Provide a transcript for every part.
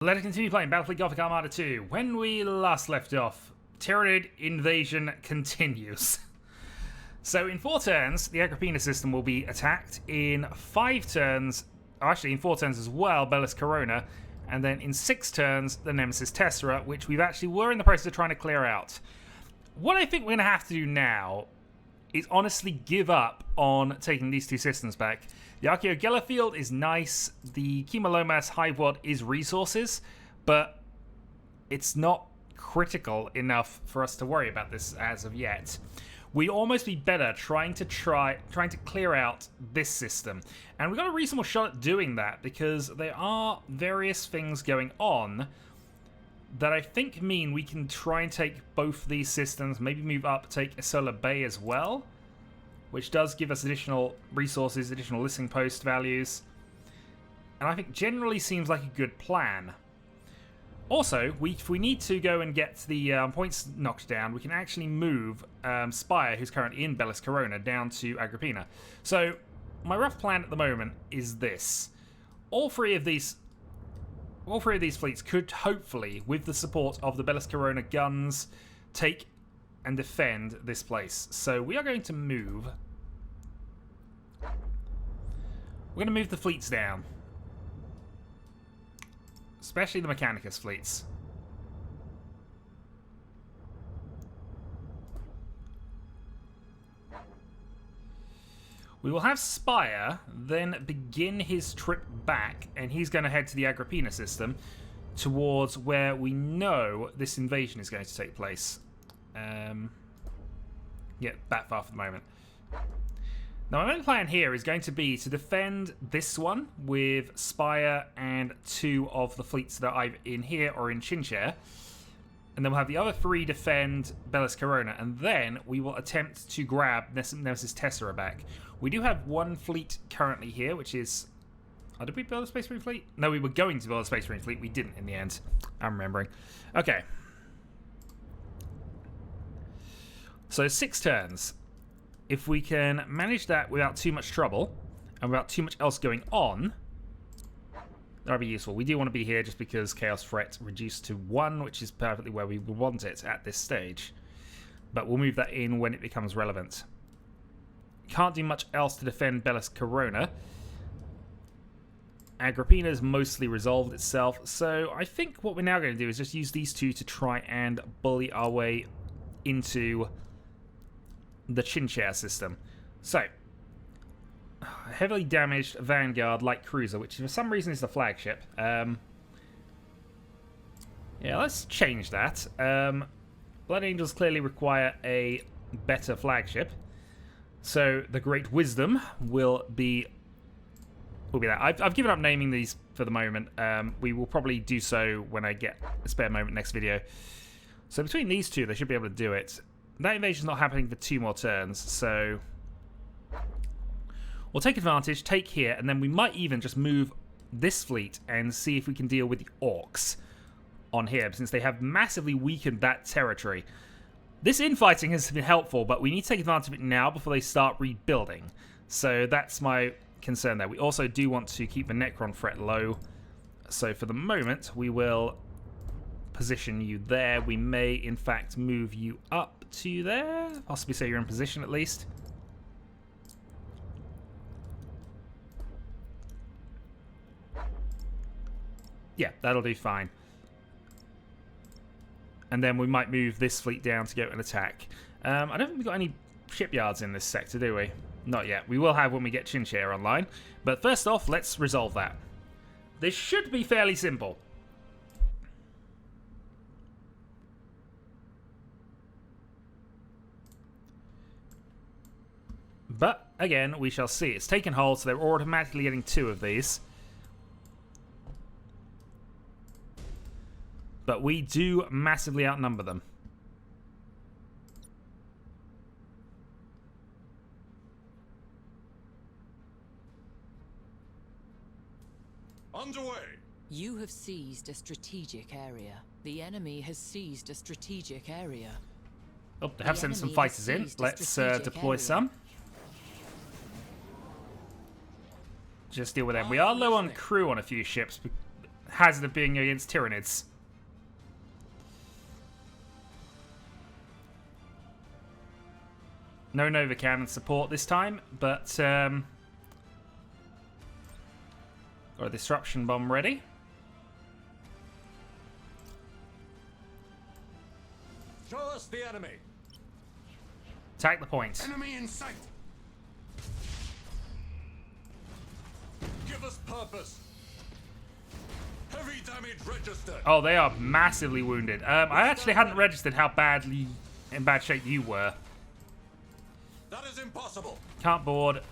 Let's continue playing Battlefleet Gothic Armada 2. When we last left off, Tyranid invasion continues. So in 4 turns, the Agrippina system will be attacked. In 5 turns, actually in 4 turns as well, Bellis Corona. And then in 6 turns, the Nemesis Tessera, which we've actually were in the process of trying to clear out. What I think we're going to have to do now is honestly give up on taking these 2 systems back. The Archeo Gellerfield is nice, the Chemolomas Hivewad is resources, but it's not critical enough for us to worry about this as of yet. We'd almost be better trying to clear out this system. And we've got a reasonable shot at doing that because there are various things going on that I think mean we can try and take both these systems, maybe move up, take Isola Bay as well, which does give us additional resources, additional listing post values, and I think generally seems like a good plan. Also, if we need to go and get the points knocked down, we can actually move Spire, who's currently in Bellis Corona, down to Agrippina. So my rough plan at the moment is this. All three of these fleets could hopefully, with the support of the Bellis Corona guns, take and defend this place. So we are going to move. We're going to move the fleets down. Especially the Mechanicus fleets. We will have Spire then begin his trip back, and he's going to head to the Agrippina system towards where we know this invasion is going to take place. Yeah, that far for the moment. Now, my main plan here is going to be to defend this one with Spire and 2 of the fleets that are either in here or in Chinchair. And then we'll have the other 3 defend Bellis Corona. And then we will attempt to grab Nemesis Tessera back. We do have 1 fleet currently here, which is... Oh, did we build a Space Marine fleet? No, we were going to build a Space Marine fleet. We didn't in the end. I'm remembering. Okay. So 6 turns. If we can manage that without too much trouble and without too much else going on, that'll be useful. We do want to be here just because Chaos Threat reduced to 1, which is perfectly where we would want it at this stage. But we'll move that in when it becomes relevant. Can't do much else to defend Bellis Corona. Agrippina's mostly resolved itself, so I think what we're now going to do is just use these 2 to try and bully our way into the Chinchair system. So, a heavily damaged Vanguard light cruiser, which for some reason is the flagship. Yeah, let's change that. Blood Angels clearly require a better flagship. So, the Great Wisdom will be that. I've given up naming these for the moment. We will probably do so when I get a spare moment next video. So, between these 2, they should be able to do it. That invasion's not happening for 2 more turns, so we'll take advantage, take here, and then we might even just move this fleet and see if we can deal with the Orcs on here, since they have massively weakened that territory. This infighting has been helpful, but we need to take advantage of it now before they start rebuilding. So that's my concern there. We also do want to keep the Necron threat low, so for the moment we will position you there. We may, in fact, move you up to there. Possibly so you're in position at least. Yeah, that'll do fine. And then we might move this fleet down to go and attack. I don't think we've got any shipyards in this sector, do we? Not yet. We will have when we get Chinchair online. But first off, let's resolve that. This should be fairly simple. But, again, we shall see. It's taken hold, so they're automatically getting 2 of these. But we do massively outnumber them. Underway! You have seized a strategic area. The enemy has seized a strategic area. Oh, they have sent some fighters in. Let's deploy some. Just deal with them. We are low on crew on a few ships, hazard of being against Tyranids. No Nova Cannon support this time, but got a disruption bomb ready. Show us the enemy. Attack the point. Enemy in sight. Give us purpose. Heavy damage registered. Oh, they are massively wounded. I actually hadn't registered how in bad shape you were. That is impossible. Can't board.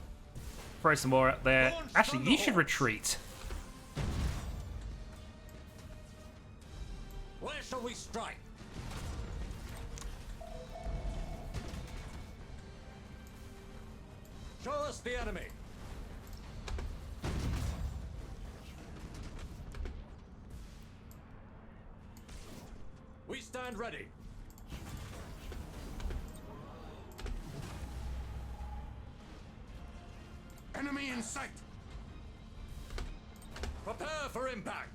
Throw some more up there. Launch Actually, you should Thunderhawks. retreat. Where shall we strike? Show us the enemy. We stand ready. Enemy in sight. Prepare for impact.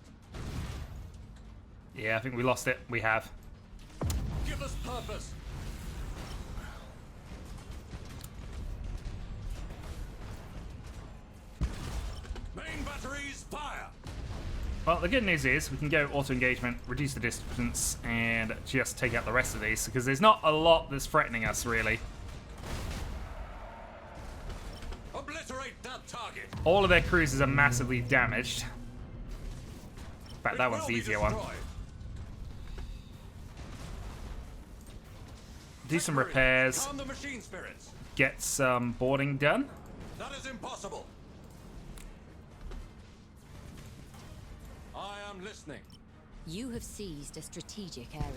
Yeah, I think we lost it. We have. Give us purpose. Main batteries fire. Well, the good news is we can go auto-engagement, reduce the distance, and just take out the rest of these, because there's not a lot that's threatening us, really. Obliterate that target. All of their cruisers are massively damaged. In fact, that It one's will the be easier one. destroyed. Do some Victory. repairs, Calm the machine spirits. get some boarding done. That is impossible. I am listening. You have seized a strategic area.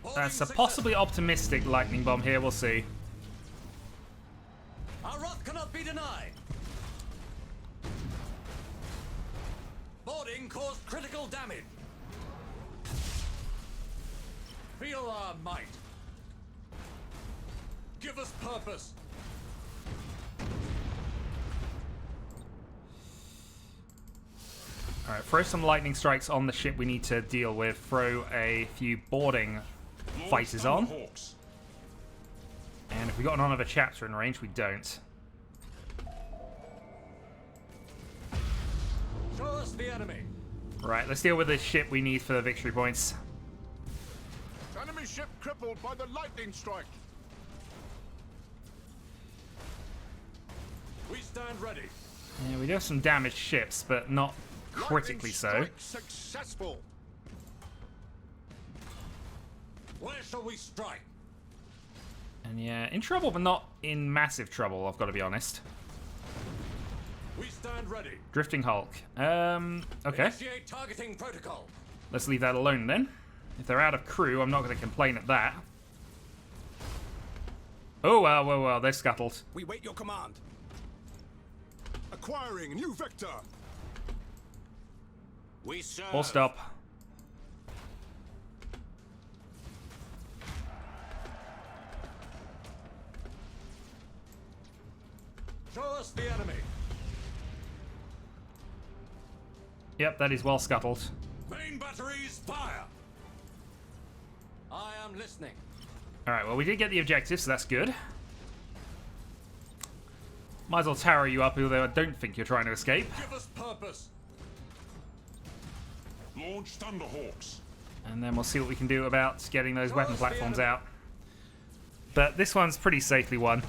Holding That's a success. possibly optimistic lightning bomb here, we'll see. Our wrath cannot be denied. Boarding caused critical damage. Feel our might. Give us purpose. Alright, throw some lightning strikes on the ship we need to deal with. Throw a few boarding fighters on. Thunderhawks. And if we got another chapter in range, we don't. Show us the enemy. Right, let's deal with the ship we need for the victory points. Enemy ship crippled by the lightning strike. We stand ready. Yeah, we do have some damaged ships, but not critically so. Lightning strike successful. Where shall we strike? And yeah, in trouble, but not in massive trouble, I've got to be honest. We stand ready. Drifting Hulk. Okay. Initiate targeting protocol. Let's leave that alone then. If they're out of crew, I'm not going to complain at that. Oh, well, they're scuttled. We wait your command. Acquiring new vector. We serve. Full stop. Show us the enemy. Yep, that is well scuttled. Main batteries fire. I am listening. Alright, well, we did get the objective, so that's good. Might as well tower you up, although I don't think you're trying to escape. Give us purpose. Launch Thunderhawks. And then we'll see what we can do about getting those weapon Towards the platforms enemy. out. But this one's pretty safely won.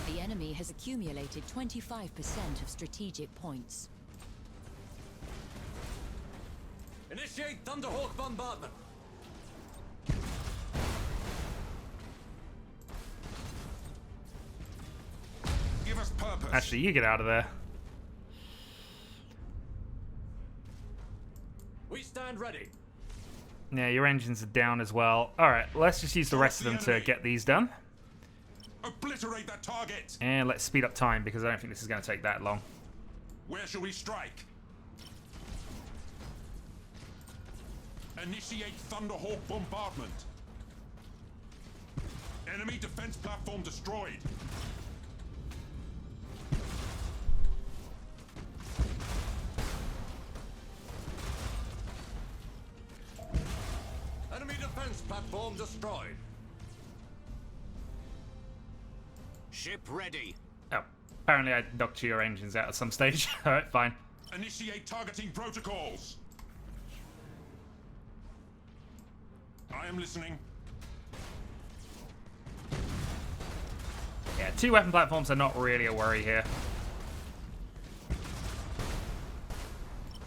The enemy has accumulated 25% of strategic points. Initiate Thunderhawk bombardment. Give us purpose. Actually, you get out of there. We stand ready. Yeah, your engines are down as well. Alright, let's just use the rest of them to get these done. Obliterate that target. And let's speed up time, because I don't think this is going to take that long. Where shall we strike? Initiate Thunderhawk bombardment. Enemy defense platform destroyed. defense platform destroyed. Ship ready. Oh, apparently I knocked your engines out at some stage. Alright, fine. Initiate targeting protocols. I am listening. Yeah, 2 weapon platforms are not really a worry here.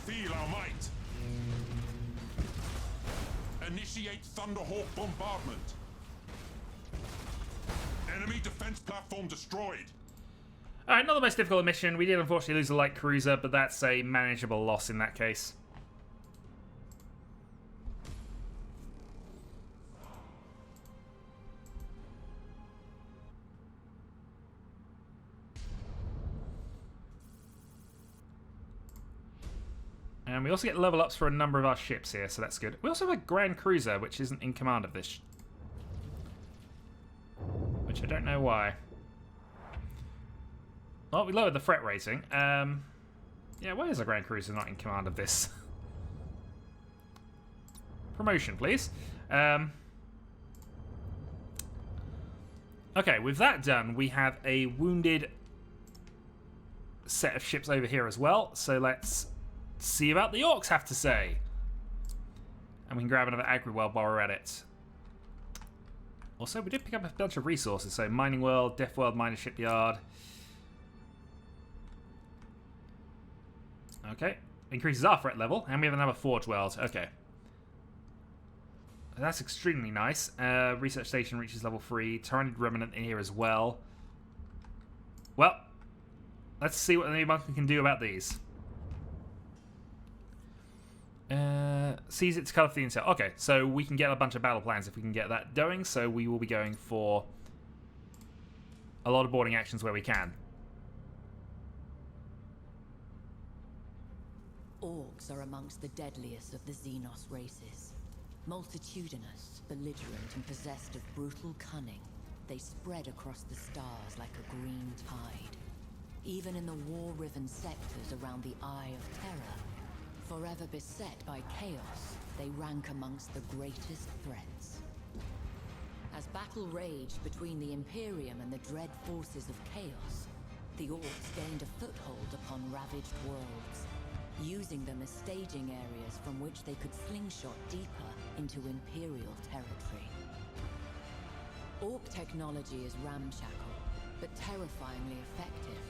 Feel our might. Initiate Thunderhawk bombardment. Enemy defense platform destroyed. Alright, not the most difficult mission. We did unfortunately lose a light cruiser, but that's a manageable loss in that case. And we also get level ups for a number of our ships here, so that's good. We also have a Grand Cruiser, which isn't in command of this. Which I don't know why. Well, we lowered the threat rating. Yeah, why is a Grand Cruiser not in command of this? Promotion, please. Okay, with that done, we have a wounded set of ships over here as well. So let's see about the Orcs have to say. And we can grab another Agri World while we're at it. Also, we did pick up a bunch of resources. So Mining World, Death World, Miner Shipyard. Okay. Increases our threat level. And we have another Forge World. Okay. That's extremely nice. Research Station reaches level 3. Tyrannid Remnant in here as well. Well, let's see what the new bunker can do about these. Seize it to cut off the intel. Okay, so we can get a bunch of battle plans if we can get that going. So we will be going for a lot of boarding actions where we can. Orcs are amongst the deadliest of the Xenos races. Multitudinous, belligerent, and possessed of brutal cunning, they spread across the stars like a green tide. Even in the war-riven sectors around the Eye of Terror, forever beset by chaos, they rank amongst the greatest threats. As battle raged between the Imperium and the dread forces of chaos, the Orcs gained a foothold upon ravaged worlds, using them as staging areas from which they could slingshot deeper into Imperial territory. Orc technology is ramshackle, but terrifyingly effective,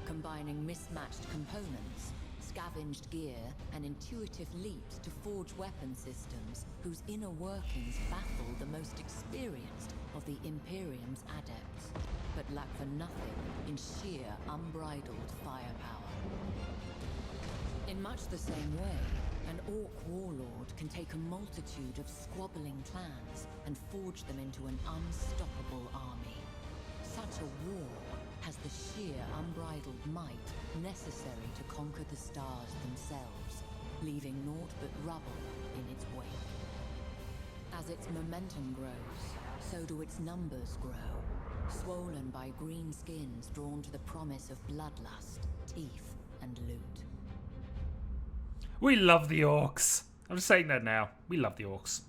combining mismatched components, scavenged gear, and intuitive leaps to forge weapon systems whose inner workings baffle the most experienced of the Imperium's adepts, but lack for nothing in sheer, unbridled firepower. In much the same way, an Orc warlord can take a multitude of squabbling clans and forge them into an unstoppable army. Such a war has the sheer, unbridled might necessary to conquer the stars themselves, leaving naught but rubble in its wake. As its momentum grows, so do its numbers grow, swollen by green skins drawn to the promise of bloodlust, teeth, and loot. We love the Orcs. I'm just saying that now. We love the Orcs.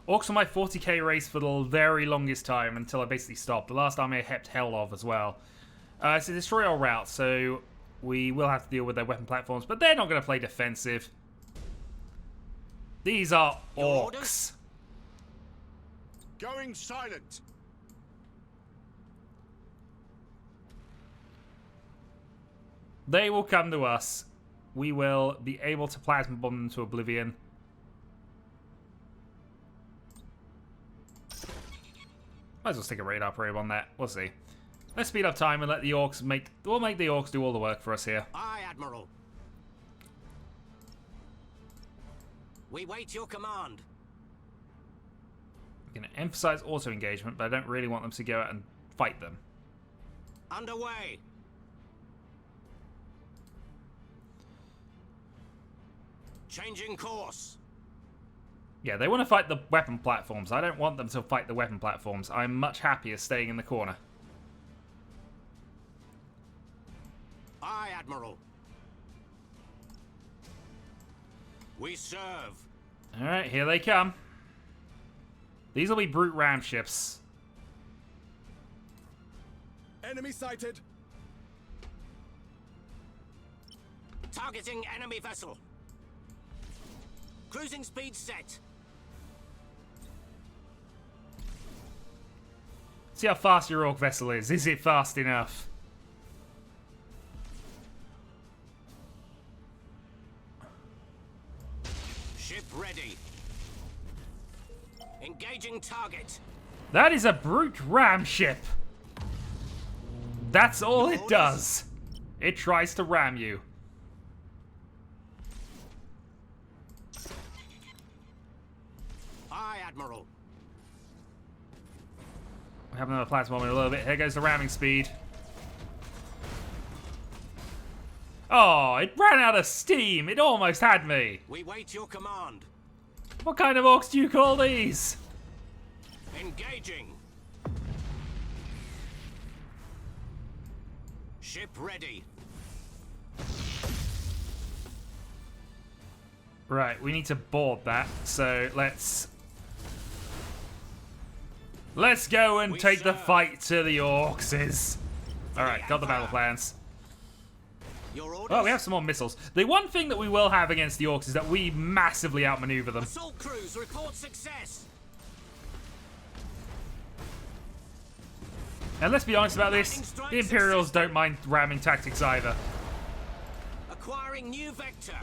Orcs were my 40k race for the very longest time until I basically stopped. The last army I kept hell of as well. It's a destroyer route, so we will have to deal with their weapon platforms, but they're not going to play defensive. These are Orcs. Going silent. They will come to us. We will be able to plasma bomb them to oblivion. Might as well stick a radar probe on that. We'll see. Let's speed up time and let the Orcs make... We'll make the Orcs do all the work for us here. Aye, Admiral. We wait your command. I'm going to emphasize auto-engagement, but I don't really want them to go out and fight them. Underway. Changing course. Yeah, they want to fight the weapon platforms. I don't want them to fight the weapon platforms. I'm much happier staying in the corner. Aye, Admiral. We serve. Alright, here they come. These will be brute ram ships. Enemy sighted. Targeting enemy vessel. Cruising speed set. See how fast your orc vessel is. Is it fast enough? Ship ready. Engaging target. That is a brute ram ship. That's all it does. It tries to ram you. Aye, Admiral. We have another platform in a little bit. Here goes the ramming speed. Oh, it ran out of steam. It almost had me. We wait your command. What kind of orcs do you call these? Engaging. Ship ready. Right, we need to board that. So let's go and take the fight to the orcs. Alright, got the battle plans. Your orders. Oh, we have some more missiles. The one thing that we will have against the orcs is that we massively outmaneuver them. Assault crews report success. And let's be honest about this, the Imperials don't mind ramming tactics either. Acquiring new vector.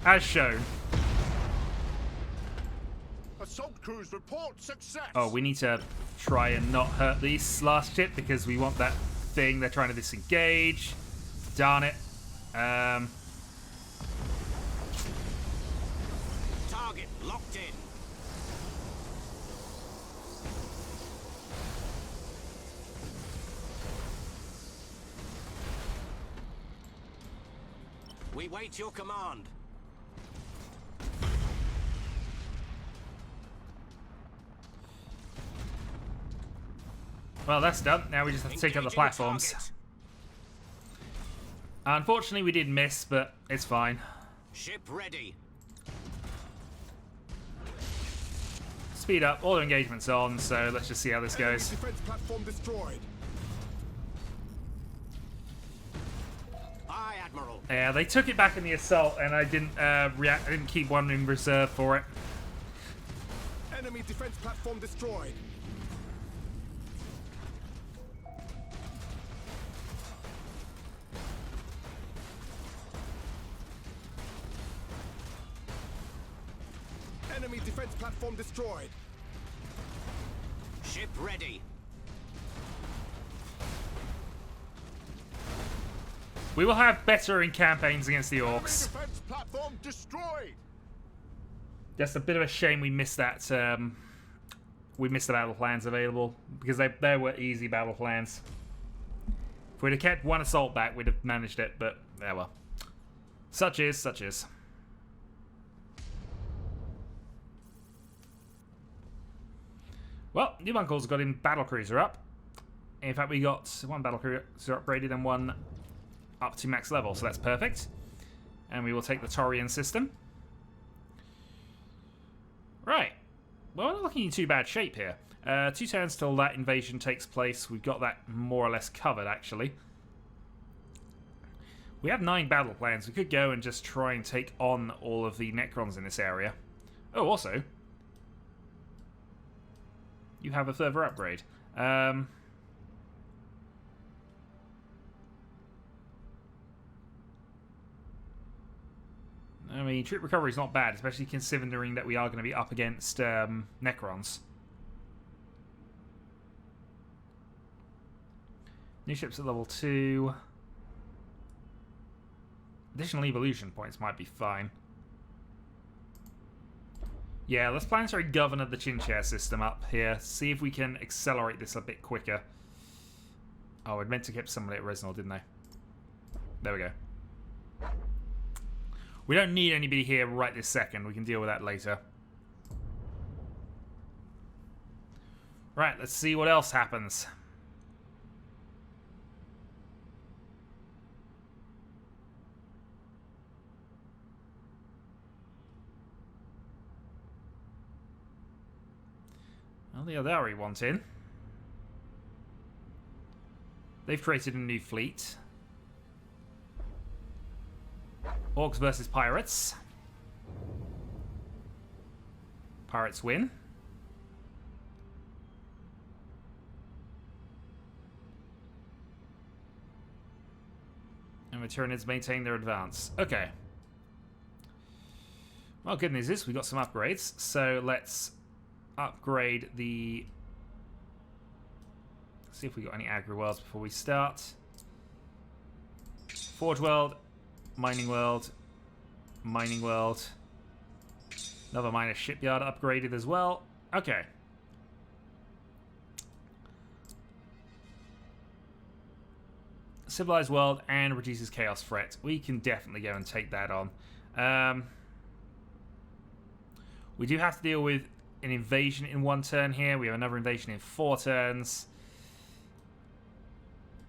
As shown. Assault crews report success. Oh, we need to try and not hurt these last ship because we want that thing. They're trying to disengage. Darn it. Target locked in. We wait your command. Well, that's done. Now we just have to take out the Engaging platforms. target. Unfortunately, we did miss, but it's fine. Ship ready. Speed up. All the engagement's on, so let's just see how this goes. Defense platform destroyed. Aye, Admiral. Yeah, they took it back in the assault, and I didn't react. I didn't keep one in reserve for it. Enemy defense platform destroyed. Enemy defense platform destroyed. Ship ready. We will have better in campaigns against the orcs. Defense platform destroyed. Just a bit of a shame we missed that. We missed the battle plans available because they were easy battle plans. If we'd have kept one assault back, we'd have managed it. But yeah, well, such is, such is. Well, new uncle's got him battlecruiser up. In fact, we got one battlecruiser upgraded and one up to max level, so that's perfect. And we will take the Taurian system. Right. Well, we're not looking in too bad shape here. 2 turns till that invasion takes place. We've got that more or less covered, actually. We have 9 battle plans. We could go and just try and take on all of the Necrons in this area. Oh, also, you have a further upgrade. I mean, troop recovery is not bad, especially considering that we are going to be up against Necrons. New ships at level 2. Additional evolution points might be fine. Yeah, let's planetary governor the Chinchare system up here. See if we can accelerate this a bit quicker. Oh, I meant to keep somebody at Resnor, didn't I? There we go. We don't need anybody here right this second. We can deal with that later. Right, let's see what else happens. Well, the Adari want in. They've created a new fleet. Orcs versus pirates. Pirates win. And the Tyranids maintain their advance. Okay. Well, good news is we got some upgrades. So let's upgrade the... See if we got any aggro worlds before we start. Forge world, mining world, mining world. Another minor shipyard upgraded as well. Okay. Civilized world and reduces chaos threat. We can definitely go and take that on. We do have to deal with an invasion in 1 turn here. We have another invasion in 4 turns.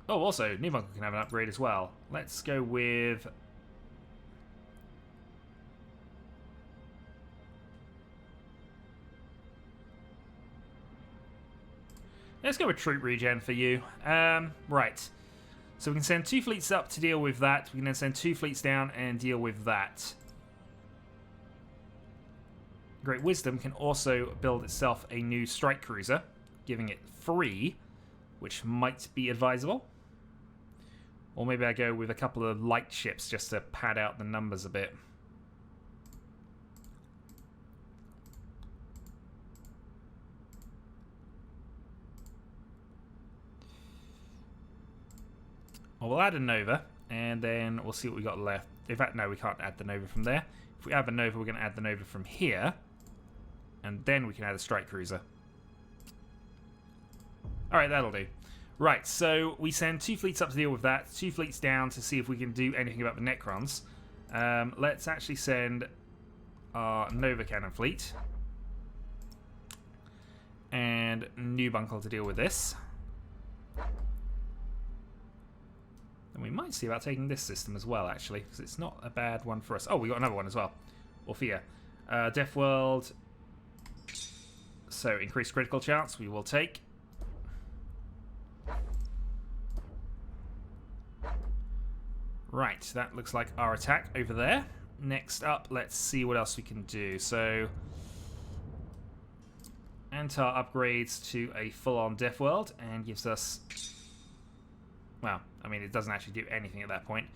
Oh, also, New Bunker can have an upgrade as well. Let's go with... Let's go with Troop Regen for you. Right. So we can send 2 fleets up to deal with that. We can then send 2 fleets down and deal with that. Great Wisdom can also build itself a new strike cruiser, giving it 3, which might be advisable. Or maybe I go with a couple of light ships just to pad out the numbers a bit. Well, we'll add a Nova, and then we'll see what we got left. In fact, no, we can't add the Nova from there. If we add the Nova, we're going to add the Nova from here, and then we can add a strike cruiser. Alright, that'll do. Right, so we send 2 fleets up to deal with that, 2 fleets down to see if we can do anything about the Necrons. Let's actually send our Nova Cannon fleet and New Bunker to deal with this. And we might see about taking this system as well, actually, because it's not a bad one for us. Oh, we got another one as well. Orphea. Death World. So, increased critical chance we will take. Right, that looks like our attack over there. Next up, let's see what else we can do. So, Antar upgrades to a full-on Death World and gives us... Well, I mean, it doesn't actually do anything at that point.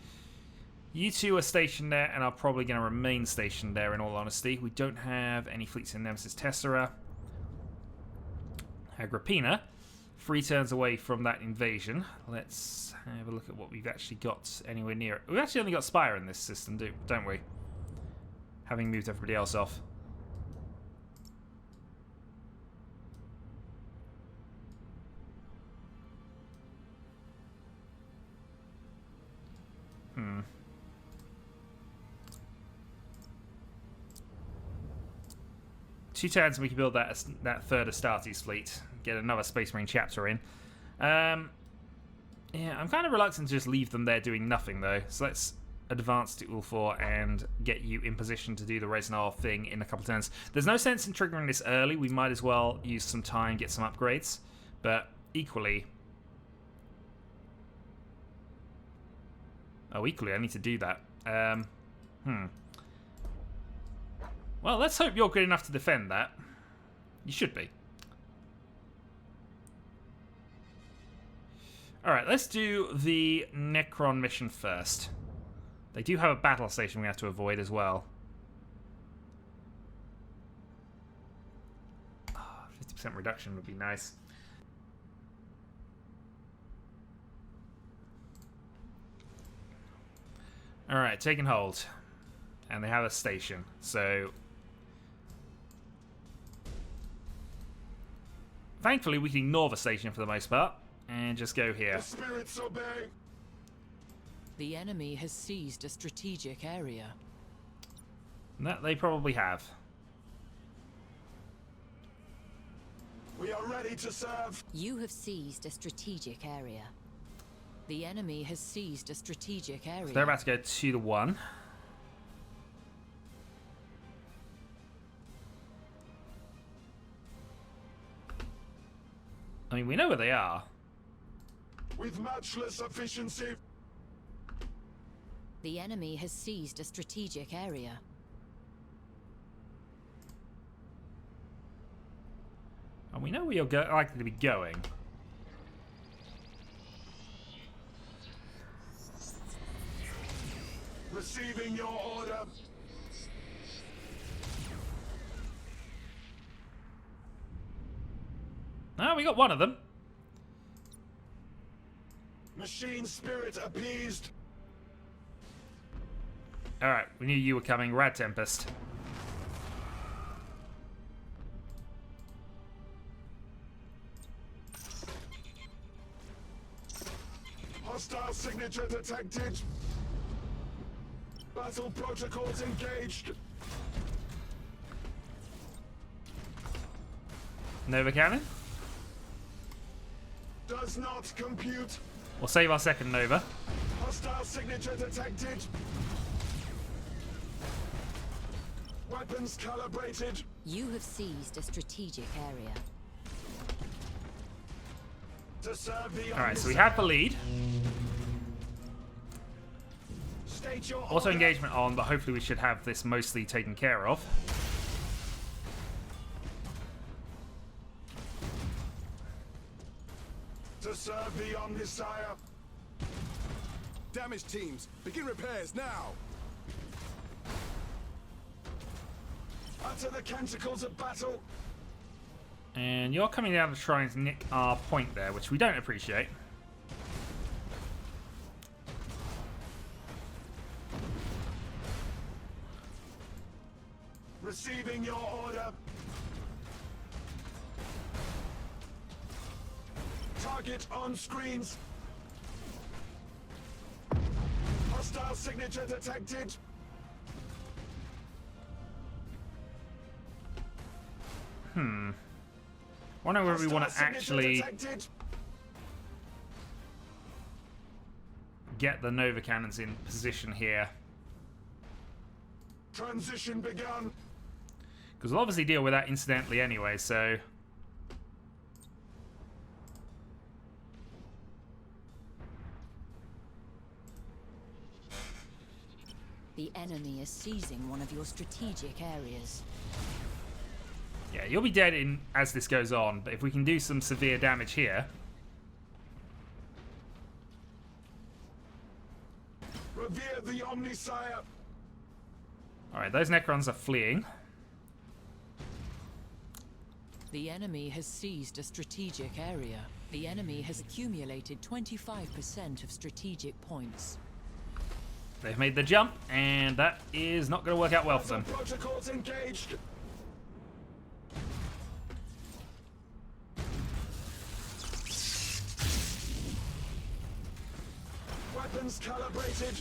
You 2 are stationed there and are probably going to remain stationed there, in all honesty. We don't have any fleets in Nemesis Tessera. Agrippina, 3 turns away from that invasion. Let's have a look at what we've actually got anywhere near it. We've actually only got Spire in this system, don't we? Having moved everybody else off. Hmm. Two turns and we can build that third Astartes fleet. Get another Space Marine chapter in. Yeah, I'm kind of reluctant to just leave them there doing nothing, though. So let's advance to Ulfor and get you in position to do the Resnar thing in a couple turns. There's no sense in triggering this early. We might as well use some time, get some upgrades. But equally... Oh, equally, I need to do that. Well, let's hope you're good enough to defend that. You should be. Alright, let's do the Necron mission first. They do have a battle station we have to avoid as well. 50% reduction would be nice. Alright, taking hold. And they have a station, so... Thankfully, we can ignore the station for the most part, and just go here. The spirits obey. The enemy has seized a strategic area. That they probably have. We are ready to serve. You have seized a strategic area. The enemy has seized a strategic area. They're about to go 2 to 1. I mean, we know where they are. With matchless efficiency. The enemy has seized a strategic area. And we know where you're likely to be going. Receiving your order. Ah, we got one of them. Machine spirit appeased. Alright, we knew you were coming. Rad Tempest. Hostile signature detected. Battle protocols engaged. Nova Cannon. Does not compute. We'll save our second Nova. Hostile signature detected. Weapons calibrated. You have seized a strategic area. To serve the Alright, so we have the lead. State your Auto order. engagement on, but hopefully we should have this mostly taken care of. To serve the Omnisire. Damage teams, begin repairs now. Utter the canticles of battle. And you're coming down to try and nick our point there, which we don't appreciate. Receiving your order. Target on screens. Hostile signature detected. Wonder whether we want to Hostile signature actually detected. get the Nova Cannons in position here. Transition begun. Because we'll obviously deal with that incidentally anyway, so... The enemy is seizing one of your strategic areas. Yeah, you'll be dead in as this goes on, but if we can do some severe damage here... Revere the Omnisire. Alright, those Necrons are fleeing. The enemy has seized a strategic area. The enemy has accumulated 25% of strategic points. They've made the jump, and that is not going to work out well for them. Protocols engaged. Weapons calibrated.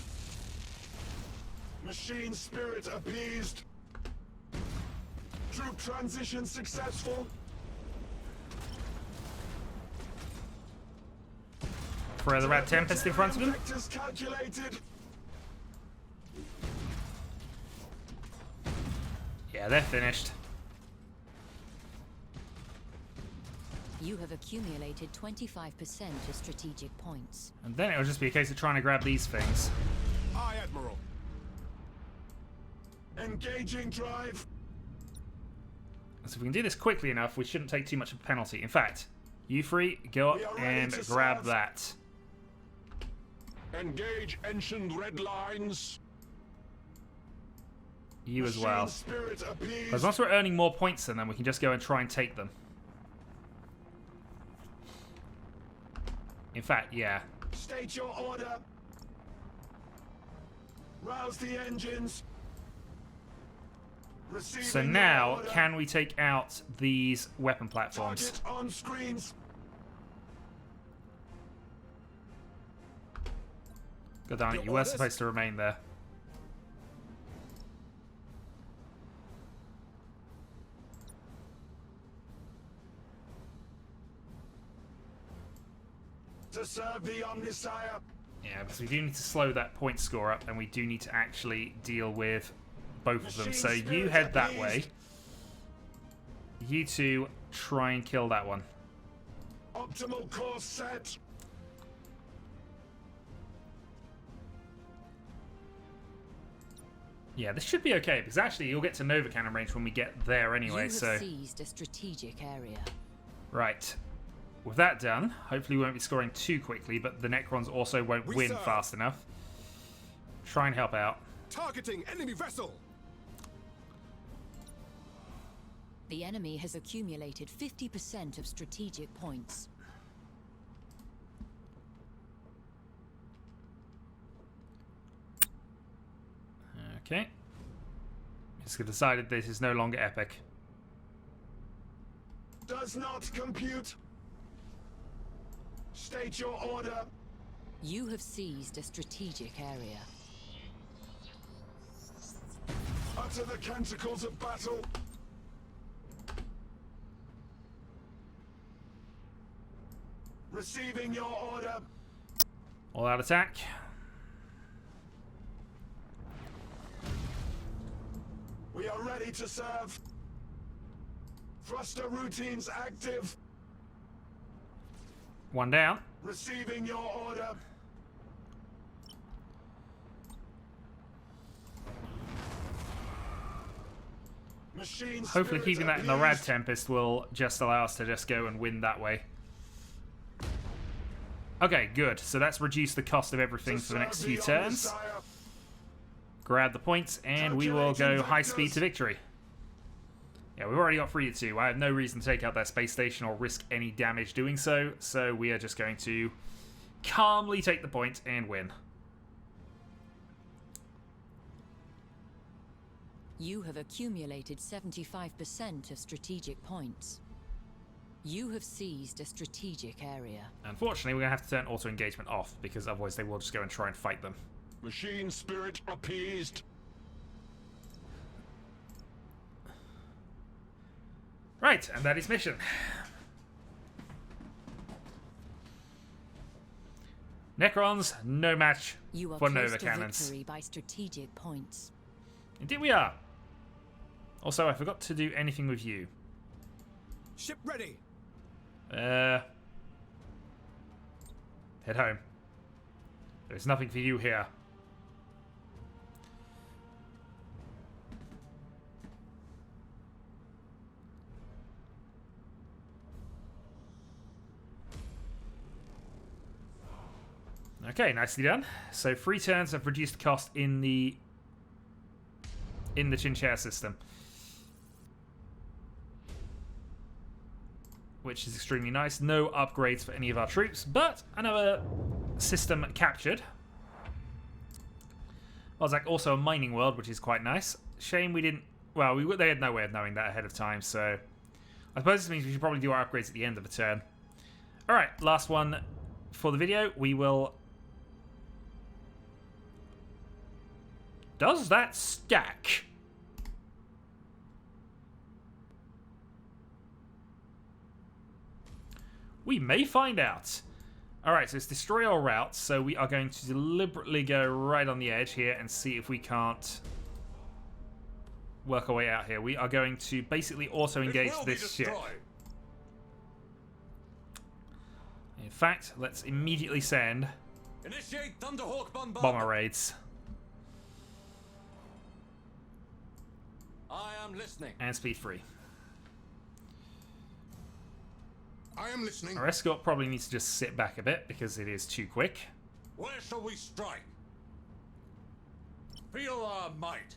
Machine spirit appeased. Troop transition successful. Throw the Rat Tempest in front of him. Vectors calculated. Yeah, they're finished. You have accumulated 25% of strategic points. And then it'll just be a case of trying to grab these things. Aye, Admiral. Engaging drive. So if we can do this quickly enough, we shouldn't take too much of a penalty. In fact, you three, go up We are ready and to grab serve. that. Engage ancient red lines. You as well. Spirit appeased. As long as we're earning more points than them, we can just go and try and take them. In fact, yeah. State your order. Rouse the engines. Receiving So your now, order. can we take out these weapon platforms? Target on screens. God darn it, Your you were orders? supposed to remain there. To serve the Omnisire. Yeah, because we do need to slow that point score up, and we do need to actually deal with both of them. Machine So you spirit head that appeased. way. You two try and kill that one. Optimal course set. Yeah, this should be okay, because actually you'll get to Nova Cannon range when we get there anyway, You so... have seized a strategic area. Right. With that done, hopefully we won't be scoring too quickly, but the Necrons also won't win fast enough. Try and help out. Targeting enemy vessel. The enemy has accumulated 50% of strategic points. Okay. Just decided this is no longer epic. Does not compute. State your order. You have seized a strategic area. Utter the canticles of battle. Receiving your order. All out attack. We are ready to serve. Thruster routines active. One down. Receiving your order. Machine Hopefully spirit keeping that in the Rad abused. Tempest will just allow us to just go and win that way. Okay, good. So that's reduced the cost of everything To for the next serve few the turns. Messiah. Grab the points, and we will go high speed to victory. Yeah, we've already got 3-2. I have no reason to take out that space station or risk any damage doing so, so we are just going to calmly take the point and win. You have accumulated 75% of strategic points. You have seized a strategic area. Unfortunately, we're going to have to turn auto-engagement off, because otherwise they will just go and try and fight them. Machine spirit appeased. Right, and that is mission. Necrons, no match You are for close Nova to Cannons. victory by strategic points. Indeed we are. Also, I forgot to do anything with you. Ship ready. Head home. There's nothing for you here. Okay, nicely done. So 3 turns have reduced cost in the Chinchilla system, which is extremely nice. No upgrades for any of our troops, but another system captured. Well, it's like also a mining world, which is quite nice. Shame we didn't. Well, they had no way of knowing that ahead of time, so I suppose this means we should probably do our upgrades at the end of the turn. All right, last one for the video. We will. Does that stack? We may find out. Alright, so it's destroy all routes, so we are going to deliberately go right on the edge here and see if we can't work our way out here. We are going to basically auto-engage this ship. In fact, let's immediately send Initiate Thunderhawk bombardment. bomber raids. I am listening. And speed 3. I am listening. Our escort probably needs to just sit back a bit because it is too quick. Where shall we strike? Feel our might.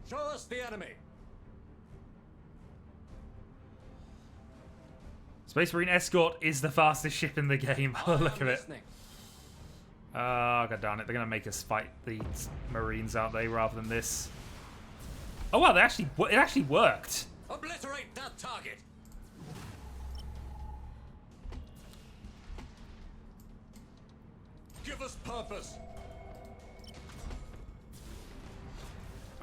Show us the enemy. Space Marine Escort is the fastest ship in the game. Look at it. Listening. Oh, god darn it. They're going to make us fight these Marines, aren't they, rather than this. Oh, wow, it actually worked. Obliterate that target. Give us purpose.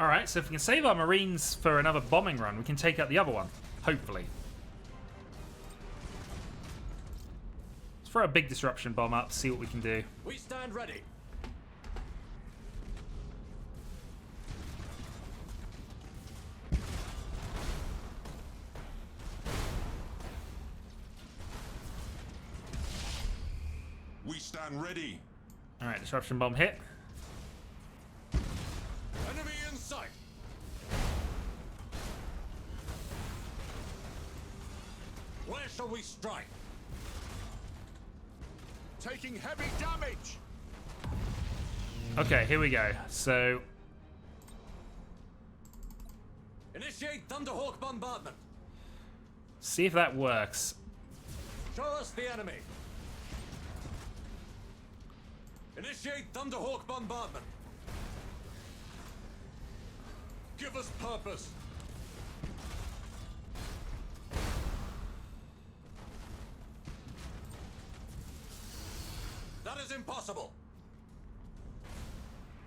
Alright, so if we can save our Marines for another bombing run, we can take out the other one. Hopefully. Let's throw a big disruption bomb up, see what we can do. We stand ready. We stand ready. Alright, disruption bomb hit. Enemy in sight. Where shall we strike? Taking heavy damage. Okay, here we go. So, Initiate Thunderhawk bombardment. see if that works. Show us the enemy. Initiate Thunderhawk bombardment. Give us purpose. That is impossible.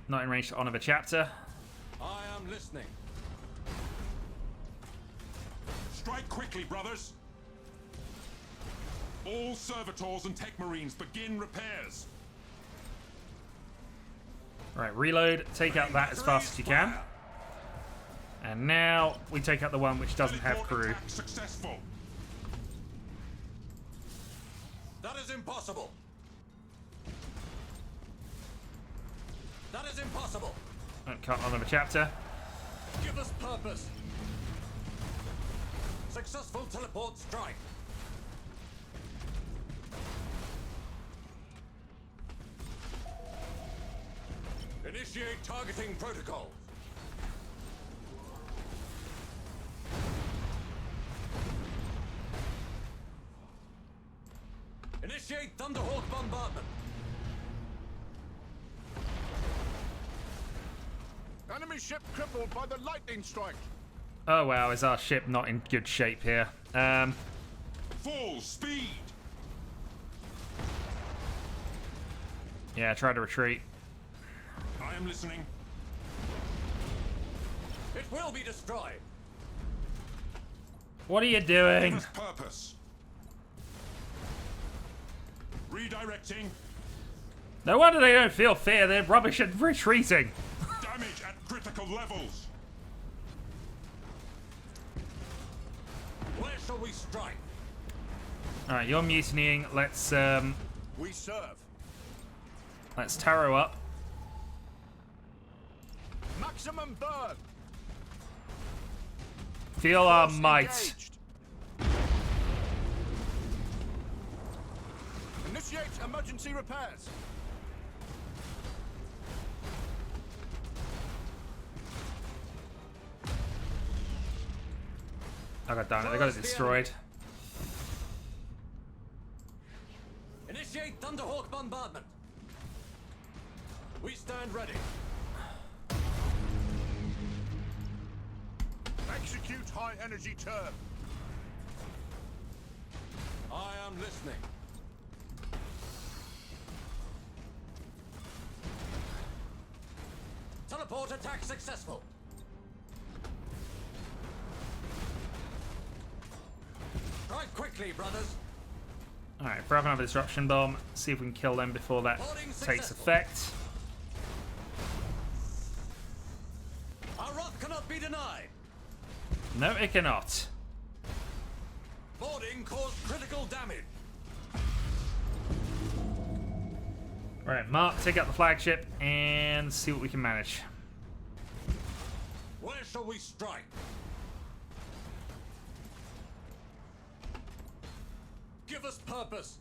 Not in range to honor the chapter. I am listening. Strike quickly, brothers. All servitors and tech marines begin repairs. Right, reload, take out that as fast as you can. And now we take out the one which doesn't have Teleport crew. attack successful. That is impossible. That is impossible. Can't honor the chapter. Give us purpose. Successful teleport strike. Initiate targeting protocol. Initiate Thunderhawk bombardment. Enemy ship crippled by the lightning strike. Oh wow, is our ship not in good shape here? Full speed. Yeah, try to retreat. I am listening. It will be destroyed. What are you Give doing? us purpose. Redirecting. No wonder they don't feel fear, they're rubbish at retreating. Damage at critical levels. Where shall we strike? Alright, you're mutinying. We serve. Let's tarot up. Maximum burn. Feel our Force might. engaged. Initiate emergency repairs. Oh god damn it, they got it destroyed. Initiate Thunderhawk bombardment. We stand ready. Execute high energy turn. I am listening. Teleport attack successful. Strike quickly, brothers. Alright, grab another disruption bomb. See if we can kill them before that Boarding takes successful. effect. Our wrath cannot be denied. No, it cannot. Boarding caused critical damage. Right, Mark, take out the flagship and see what we can manage. Where shall we strike? Give us purpose.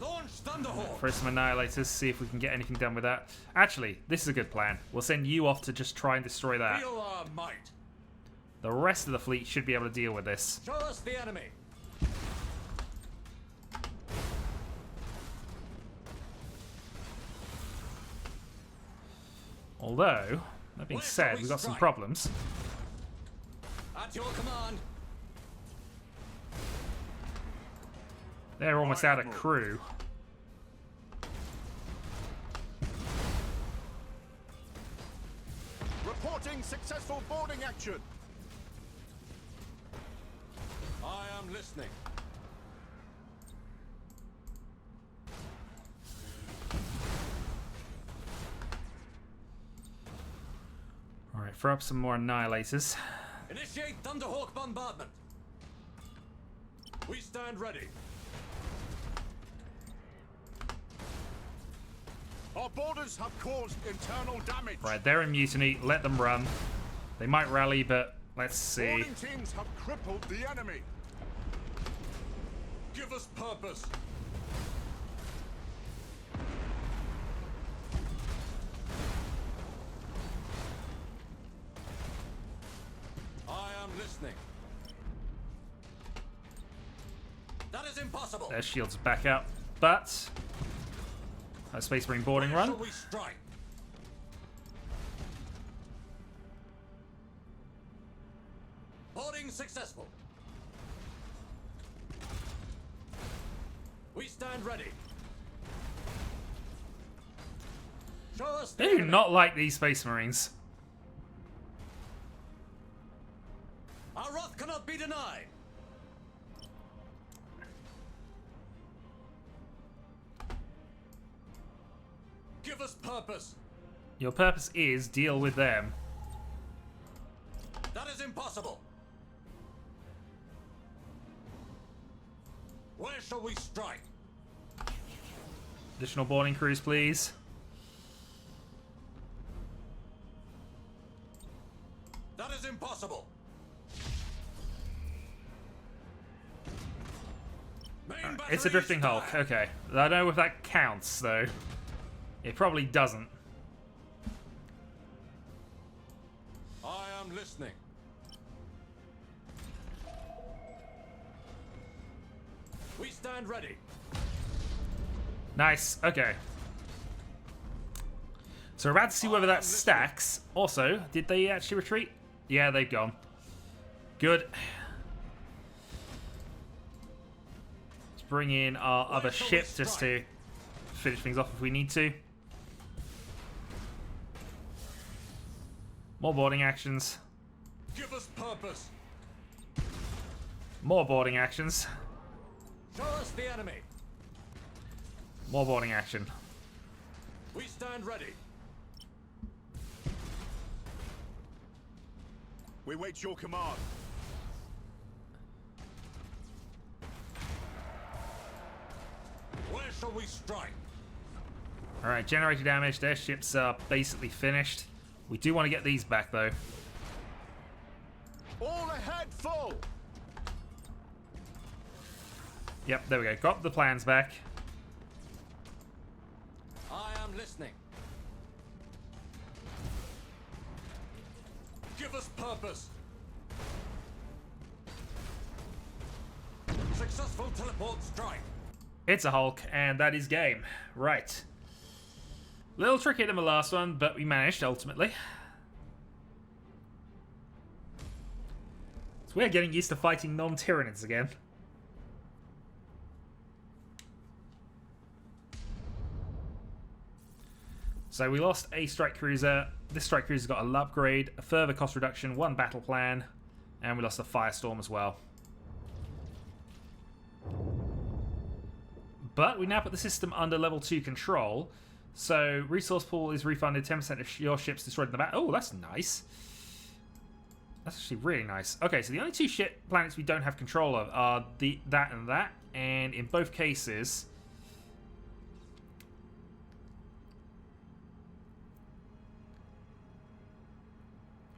Launch Thunderhawk. Throw some annihilators, see if we can get anything done with that. Actually, this is a good plan. We'll send you off to just try and destroy that. Feel our might. The rest of the fleet should be able to deal with this. Show us the enemy. Although, that being Where shall said, we we've got some strike? problems. At your command. They're almost out of crew. Reporting successful boarding action. I am listening. Alright, throw up some more annihilators. Initiate Thunderhawk bombardment. We stand ready. Our borders have caused internal damage. Right, they're in mutiny. Let them run. They might rally, but let's see. Boarding teams have crippled the enemy. Give us purpose. I am listening. That is impossible. Their shields are back up, but a Space Marine boarding Where run. shall we strike? Boarding successful. We stand ready. Show us the They do enemy. not like these Space Marines. Our wrath cannot be denied. Give us purpose. Your purpose is deal with them. That is impossible. Where shall we strike? Additional boarding crews, please. That is impossible. Main It's a battery drifting is hulk. down. Okay. I don't know if that counts, though. It probably doesn't. I am listening. We stand ready. Nice. Okay. So we're about to see whether that stacks. Also, did they actually retreat? Yeah, they've gone. Good. Let's bring in our other shall we ship just to strike? finish things off if we need to. More boarding actions. Give us purpose. More boarding actions. Show us the enemy. More boarding action. We stand ready. We wait your command. Where shall we strike? Alright, generator damage. Their ships are basically finished. We do want to get these back, though. All ahead full. Yep, there we go. Got the plans back. I am listening. Give us purpose. Successful teleport strike. It's a Hulk, and that is game. Right. Little trickier than the last one, but we managed, ultimately. So we're getting used to fighting non-Tyranids again. So we lost a strike cruiser. This strike cruiser got an upgrade, a further cost reduction, one battle plan, and we lost a firestorm as well. But we now put the system under level 2 control. So resource pool is refunded 10% of your ships destroyed in the battle. Oh, that's nice. That's actually really nice. Okay, so the only two ship planets we don't have control of are that and that. And in both cases,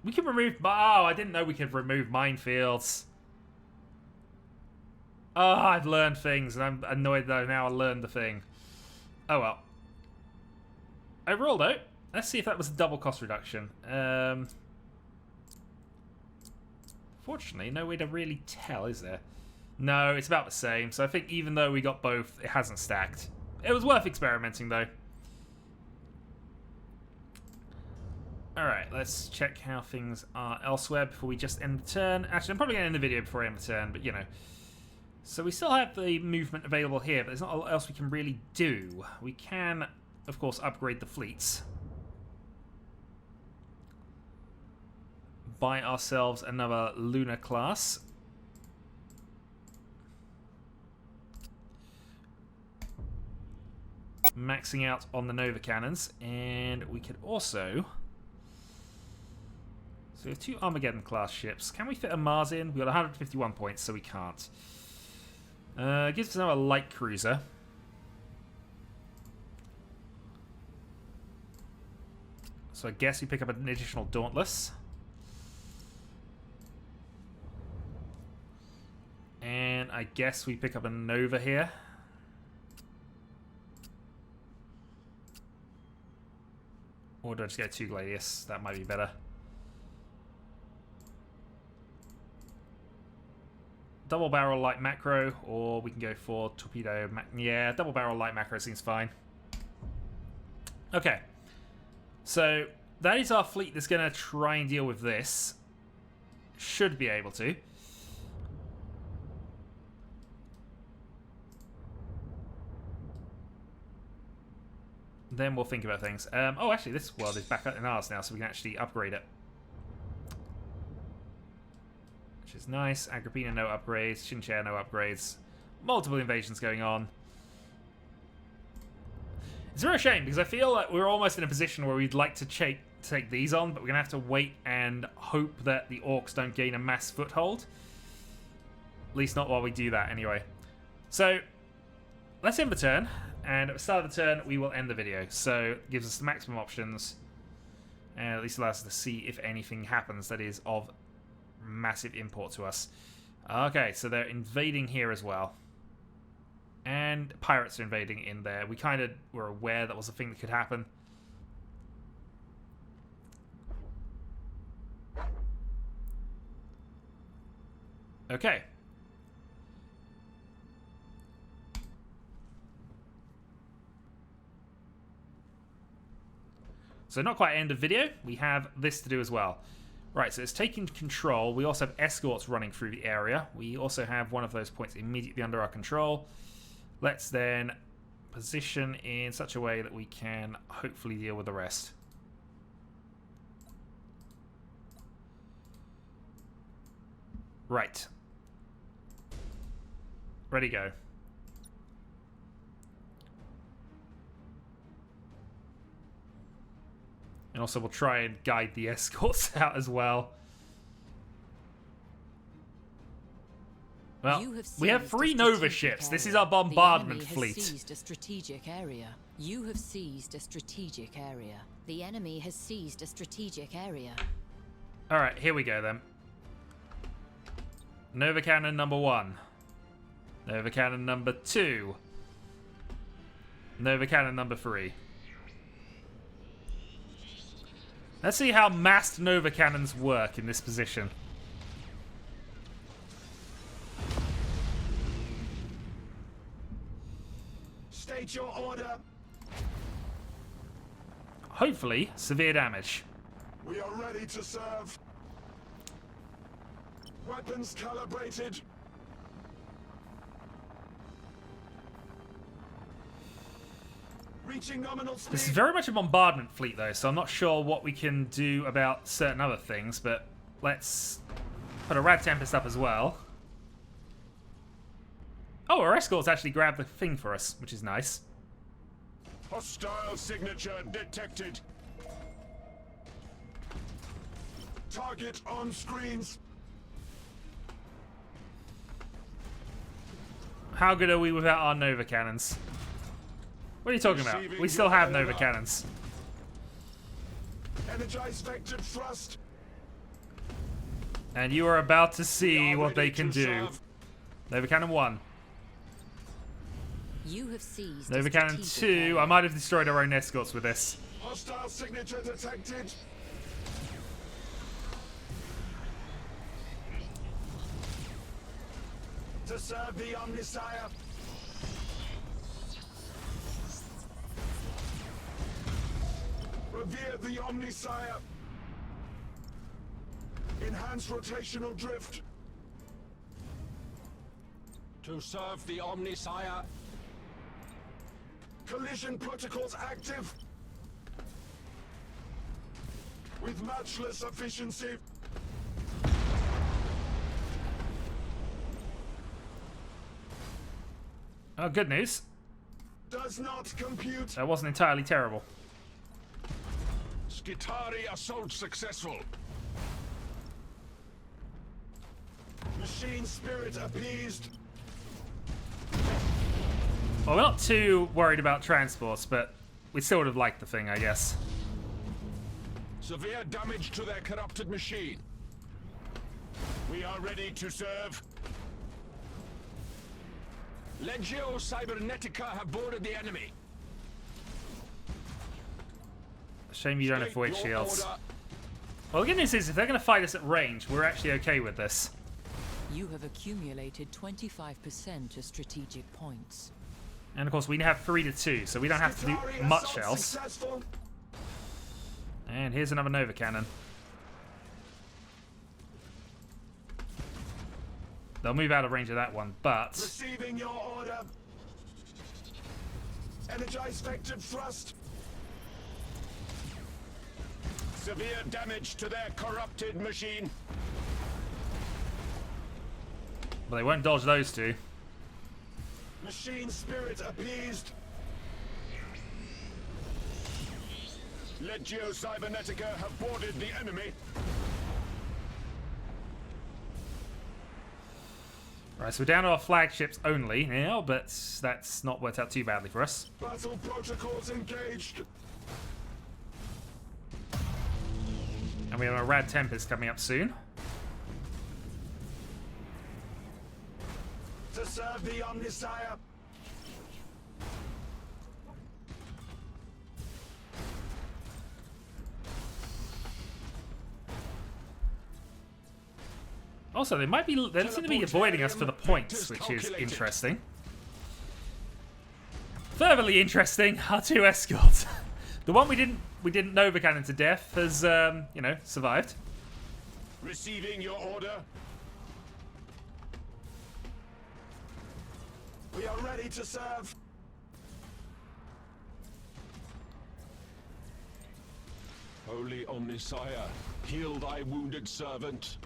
we can remove... Oh, I didn't know we could remove minefields. Oh, I've learned things, and I'm annoyed that now I learned the thing. Oh well. Overall, though, let's see if that was a double cost reduction. Fortunately, no way to really tell, is there? No, it's about the same. So I think even though we got both, it hasn't stacked. It was worth experimenting, though. Alright, let's check how things are elsewhere before we just end the turn. Actually, I'm probably going to end the video before I end the turn, but you know. So we still have the movement available here, but there's not a lot else we can really do. We can, of course, upgrade the fleets. Buy ourselves another Lunar class. Maxing out on the Nova cannons. And we could also... So we have two Armageddon class ships. Can we fit a Mars in? We've got 151 points, so we can't. Gives us another light cruiser. So I guess we pick up an additional Dauntless. And I guess we pick up a Nova here. Or do I just get 2 Gladius? That might be better. Double barrel light macro, or we can go for torpedo. Yeah, double barrel light macro seems fine. Okay. So that is our fleet that's going to try and deal with this. Should be able to. Then we'll think about things. Oh, actually, this world is back in ours now, so we can actually upgrade it. Which is nice. Agrippina, no upgrades. Chinchilla, no upgrades. Multiple invasions going on. It's a real shame, because I feel like we're almost in a position where we'd like to take these on, but we're going to have to wait and hope that the orcs don't gain a mass foothold. At least not while we do that, anyway. So, let's end the turn. And at the start of the turn, we will end the video. So, it gives us the maximum options. And at least allows us to see if anything happens that is of massive import to us. Okay, so they're invading here as well. And pirates are invading in there. We kind of were aware that was a thing that could happen. Okay. So not quite end of video. We have this to do as well. Right, so it's taking control. We also have escorts running through the area. We also have one of those points immediately under our control. Let's then position in such a way that we can hopefully deal with the rest. Right. Ready, go. And also we'll try and guide the escorts out as well. Well, we have 3 Nova ships. This is our bombardment fleet. Seized a strategic area. You have seized a strategic area. The enemy has seized a strategic area. Alright, here we go then. Nova Cannon number 1. Nova Cannon number 2. Nova Cannon number 3. Let's see how massed Nova Cannons work in this position. State your order. Hopefully, severe damage. We are ready to serve. Weapons calibrated. Reaching nominal speed. This is very much a bombardment fleet, though, so I'm not sure what we can do about certain other things, but let's put a Rad Tempest up as well. Oh, our escorts actually grabbed the thing for us, which is nice. Hostile signature detected. Target on screens. How good are we without our Nova Cannons? What are you talking about? We still have Nova Cannons. Energize vector thrust. And you are about to see what they can do. Nova Cannon 1. You have seized Nova Cannon 2. I might have destroyed our own escorts with this. Hostile signature detected. To serve the Omnisire. Revere the Omnisire. Enhance rotational drift. To serve the Omnisire. Collision protocols active. With matchless efficiency. Oh, good news. Does not compute. That wasn't entirely terrible. Skitari assault successful. Machine spirit appeased. Well, we're not too worried about transports, but we still would have liked the thing, I guess. Severe damage to their corrupted machine. We are ready to serve. Legio Cybernetica have boarded the enemy. Shame you don't have void State shields. your order. Well, the good news is if they're going to fight us at range, we're actually okay with this. You have accumulated 25% of strategic points. And of course, we have 3 to 2, so we don't have to do Skitarii much assault else. successful. And here's another Nova Cannon. They'll move out of range of that one, but Receiving your order. Energize vector thrust. Severe damage to their corrupted machine. they won't dodge those two. Machine spirit appeased. Legio Cybernetica have boarded the enemy. Right, so we're down to our flagships only now, but that's not worked out too badly for us. Battle protocols engaged. And we have a Rad Tempest coming up soon. To serve the Omnisire. Also, they seem to be avoiding us for the points, which is interesting. Furtherly interesting, our 2 escorts. The one we didn't Nova Cannon to death has, you know, survived. Receiving your order. We are ready to serve. Holy Omnisire, heal thy wounded servant.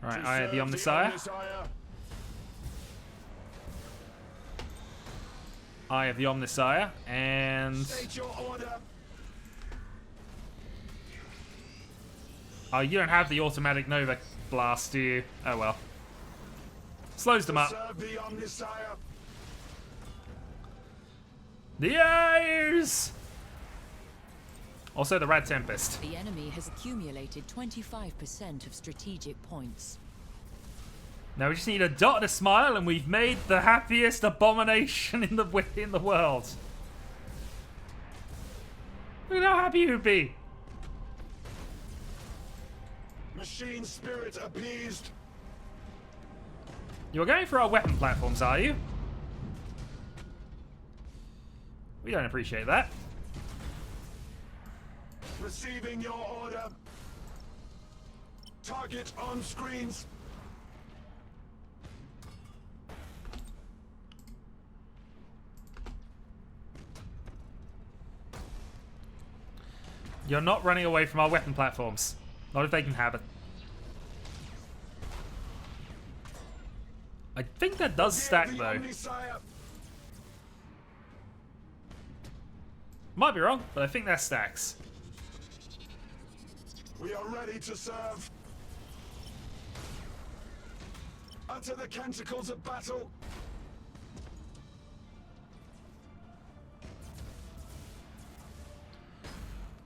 Right, To I have the serve Omnisire. Omnisire. I have the Omnisire, and State your order. oh, you don't have the automatic Nova Blast, do you? Oh well. Slows them To up. serve the Omnisire. The Ayers! Also the Rad Tempest. The enemy has accumulated 25% of strategic points. Now we just need a dot and a smile, and we've made the happiest abomination in the world. Look at how happy you'd be. Machine spirit appeased. You're going for our weapon platforms, are you? We don't appreciate that. Receiving your order. Target on screens. You're not running away from our weapon platforms. Not if they can have it. I think that does stack, The though. Omnisire. Might be wrong, but I think that stacks. We are ready to serve. Utter the canticles of battle.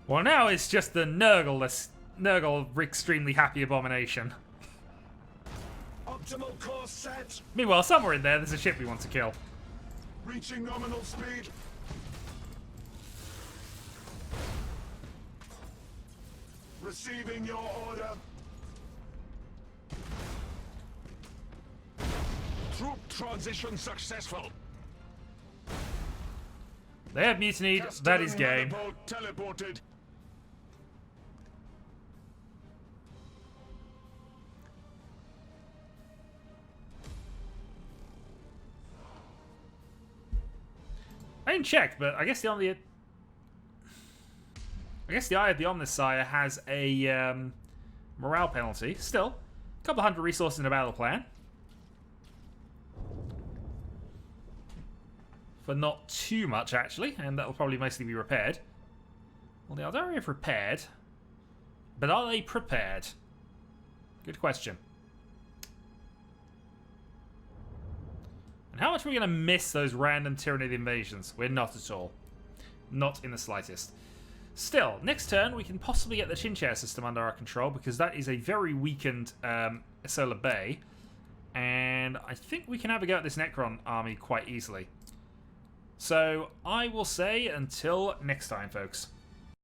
Well, now it's just the Nurgle extremely happy abomination. Optimal course set. Meanwhile, somewhere in there, there's a ship we want to kill. Reaching nominal speed. Receiving your order. Troop transition successful. They have mutinied. That is game. Manifold teleported. I didn't check, but I guess the Eye of the Omnisire has a morale penalty. Still, a couple hundred resources in a battle plan. For not too much, actually, and that'll probably mostly be repaired. Well, the Aldari have repaired, but are they prepared? Good question. And how much are we going to miss those random Tyranid invasions? We're not at all. Not in the slightest. Still, next turn we can possibly get the Chinchare system under our control, because that is a very weakened Solar Bay. And I think we can have a go at this Necron army quite easily. So I will say until next time, folks.